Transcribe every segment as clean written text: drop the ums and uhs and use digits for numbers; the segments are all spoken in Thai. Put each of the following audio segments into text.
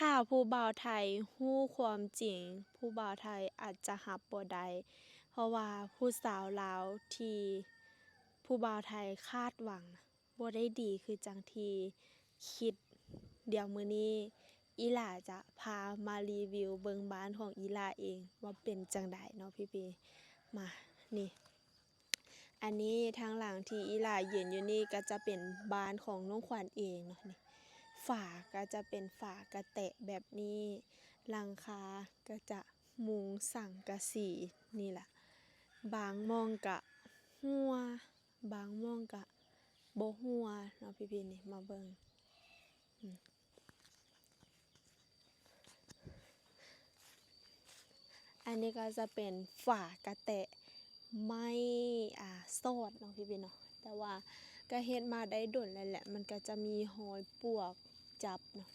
ถ้าผู้บ่าวไทยฮู้ความจริงผู้บ่าวไทยอาจจะรับบ่ได้เพราะว่าผู้สาวลาวที่ผู้บ่าวไทยคาดหวังบ่ได้ดีคือจั่งที่คิดเดี๋ยวมื้อนี้อีหล่าจะพามารีวิวเบิ่งบ้านของอีหล่าเองว่าเป็นจั่งใดเนาะพี่ๆมานี่อันนี้ทางหลังที่อีหล่ายืนอยู่นี่ก็จะเป็นบ้านของน้องขวัญเองเนาะนี่ฝาก็จะเป็นฝากระแตะแบบนี้หลังคาก็จะมุงสังกะสีนี่ล่ะบางหม้องก็รั่วบางหม้องก็บ่รั่วเนาะพี่ๆนี่มาเบิ่งอันนี้ก็จะเป็นฝากระแตะไม้ซอดเนาะพี่ๆเนาะแต่ว่าก็เฮ็ดมาได้ดนแล้วแหละมันก็จะมีรอยปลวกจับเนาะ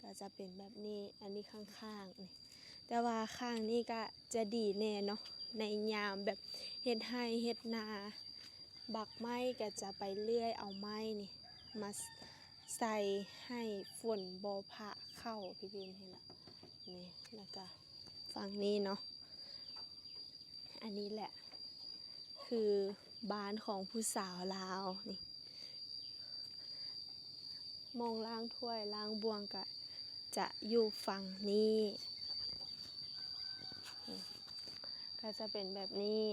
ก็จะเป็นแบบนี้อันนี้ข้างๆนี่แต่ว่าข้างนี้ก็จะดีแน่เนาะในยามแบบเฮ็ดไร่เฮ็ดนาบักไม้ก็จะไปเลื่อยเอาไม้นี่มาใส่ให้ฝนบ่พะเข้าพี่ๆนี่ล่ะนี่แล้วก็ฝั่งนี้เนาะอันนี้แหละคือบ้านของผู้สาวลาวนี่มองล้างถ้วยล้างบวงก็จะอยู่ฝั่งนี้ก็จะเป็นแบบนี้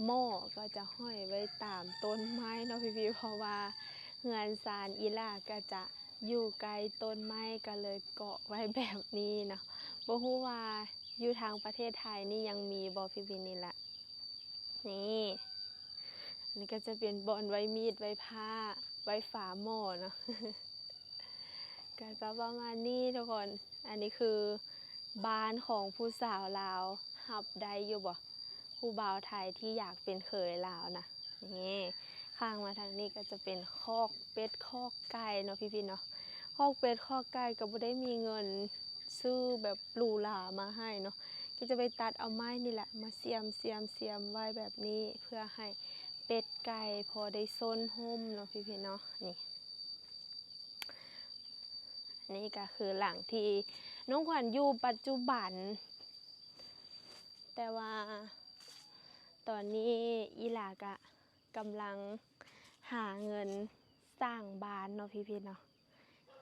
หม้อก็จะห้อยไว้ตามต้นไม้เนาะพี่ๆเพราะว่าเฮือนซานอีหล่าก็จะอยู่ไกลต้นไม้ก็เลยเกาะไว้แบบนี้เนาะบ่ฮู้ว่าอยู่ทางประเทศไทยนี่ยังมีบ่พี่ๆนี่ล่ะนี่อันนี้ก็จะเป็นบอนไว้มีดไว้ผ้าไว้ฝาหม้อเนาะ ก็จะประมาณนี้ทุกคนอันนี้คือบ้านของผู้สาวลาวรับได้อยู่บ่ผู้บ่าวไทยที่อยากเป็นเขยลาวนะนี่ข้างมาทางนี้ก็จะเป็นคอกเป็ดคอกไก่เนาะพี่ๆเนาะคอกเป็ดคอกไก่ก็บ่ได้มีเงินซื้อแบบหรูหรามาให้เนาะก็จะไปตัดเอาไม้นี่แหละมาเสียมไว้แบบนี้เพื่อให้เป็ดไก่พอได้ซนห่มเนาะพี่ๆเนาะนี่นี่ก็คือหลังที่น้องขวัญอยู่ปัจจุบันแต่ว่าตอนนี้อีหลากะกำลังหาเงินสร้างบ้านเนาะพี่ๆเนาะ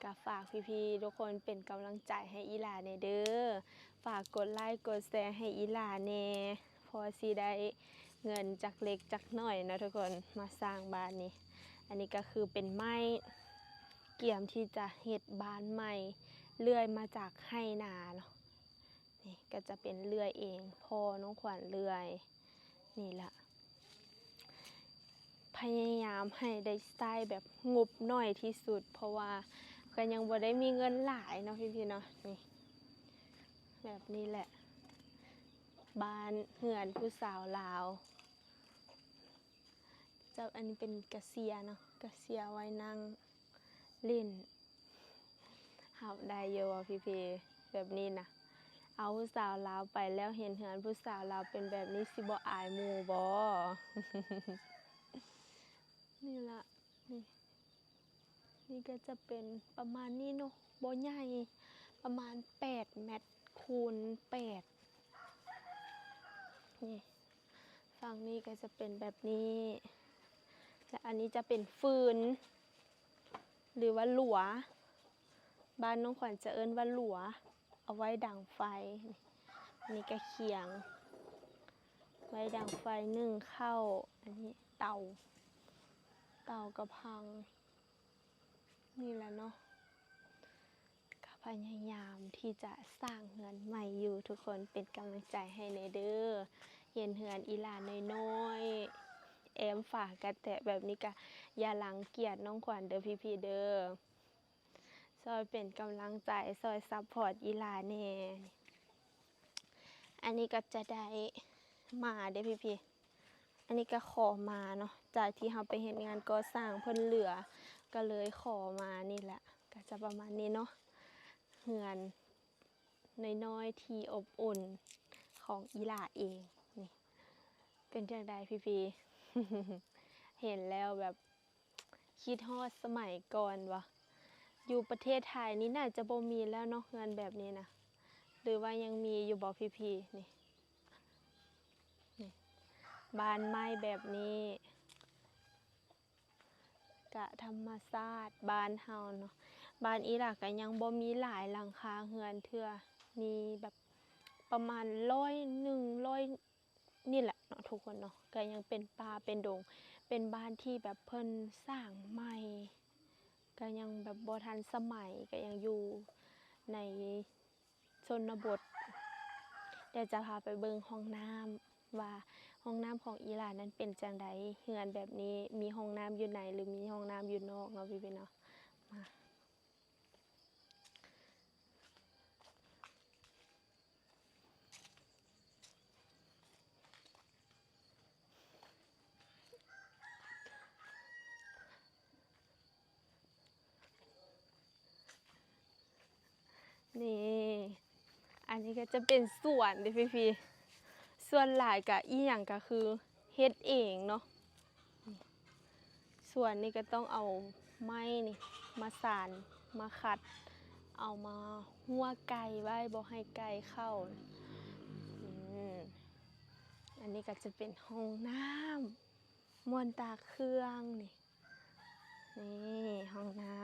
ก็ฝากพี่ๆทุกคนเป็นกำลังใจให้อีหลาแน่เด้อฝากกดไลค์กดแชร์ให้อีหลาแน่พอสิได้เงินจากเล็กจากน้อยนะทุกคนมาสร้างบ้านนี้อันนี้ก็คือเป็นไม้เกี่ยมที่จะเฮ็ดบ้านใหม่เลื่อยมาจากไร่นาเนาะนี่ก็จะเป็นเลื่อยเองพ่อน้องขวัญเลื่อยนี่ล่ะพยายามให้ได้สไตล์แบบงบน้อยที่สุดเพราะว่าก็ยังบ่ได้มีเงินหลายเนาะพี่ๆเนาะนี่แบบนี้แหละบ้านเฮือนผู้สาวลาวจะอันนี้เป็นกระเซียเนาะกระเซียไว้นั่งเล่นหับได้เยอะพี่ๆแบบนี้นะเอาผู้สาวลาวไปแล้วเห็นเฮือนผู้สาวลาวเป็นแบบนี้สิบ่อายหมู่บ่ นี่ละนี่ก็จะเป็นประมาณนี้เนาะบ่ใหญ่ประมาณ8 เมตรคูณ8นี่ฝั่งนี้ก็จะเป็นแบบนี้และอันนี้จะเป็นฟืนหรือว่าหลัวบ้านน้องขวัญจะเอิ้นว่าหลัวเอาไว้ดังไฟนี่ก็เขียงไว้ดังไฟนึ่งข้าวอันนี้เตากระพังนี่แหละเนาะก็พยายามที่จะสร้างเฮือนใหม่อยู่ทุกคนเป็นกำลังใจให้ในเด้อเห็นเฮือนอีหลานน้อยๆแอมฝากกระแตะแบบนี้ก็อย่ารังเกียจน้องขวัญเด้อพี่ๆเด้อซอยเป็นกำลังใจซอยซัพพอร์ตอีหลาแน่อันนี้ก็จะได้มาเด้อพี่ๆอันนี้ก็ขอมาเนาะจากที่เราไปเฮ็ดงานก่อสร้างเพิ่นเหลือก็เลยขอมานี่แหละก็จะประมาณนี้เนาะเฮือนน้อยๆที่อบอุ่นของอีหลาเองนี่เป็นจังใดพี่ๆ เห็นแล้วแบบคิดฮอดสมัยก่อนวะ อยู่ประเทศไทยนี่น่าจะบ่มีแล้วเนาะเฮือนแบบนี้นะหรือว่ายังมีอยู่บ่พี่ๆนี่บ้านไม้แบบนี้กะธรรมชาติบ้านเฮาเนาะบ้านอิหร่านก็ยังบ่มีหลายหลังคาเฮือนเทื่อมีแบบประมาณ100นี่แหละเนาะทุกคนเนาะก็ยังเป็นป่าเป็นดงเป็นบ้านที่แบบเพิ่นสร้างใหม่ก็ยังแบบบ่ทันสมัยก็ยังอยู่ในชนบทเดี๋ยวจะพาไปเบิ่งห้องน้ำว่าห้องน้ำของอิหร่านนั้นเป็นจังไดเฮือนแบบนี้มีห้องน้ำอยู่ในหรือมีห้องน้ำอยู่นอกเนาะพี่ๆเนาะมานี่อันนี้ก็จะเป็นสวนเด้อพี่ๆส่วนหลายก็อีหยังก็คือเฮ็ดเองเนาะ ส่วนนี้ก็ต้องเอาไม้นี่มาสานมาขัดเอามาหัวไก่ไว้บ่ให้ไก่เข้าอืมอันนี้ก็จะเป็นห้องน้ำมวนตาเครื่องนี่ห้องน้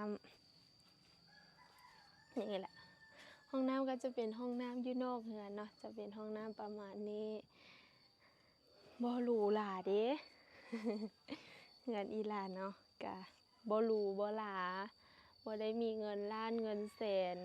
ำนี่แหละห้องน้ำก็จะเป็นห้องน้ำอยู่นอกเรือนเนาะจะเป็นห้องน้ำประมาณนี้บ่หรูหราเด้ เงินอีหลานเนาะกะบ่หรูบ่หราบ่ได้มีเงินล้านเงินแสน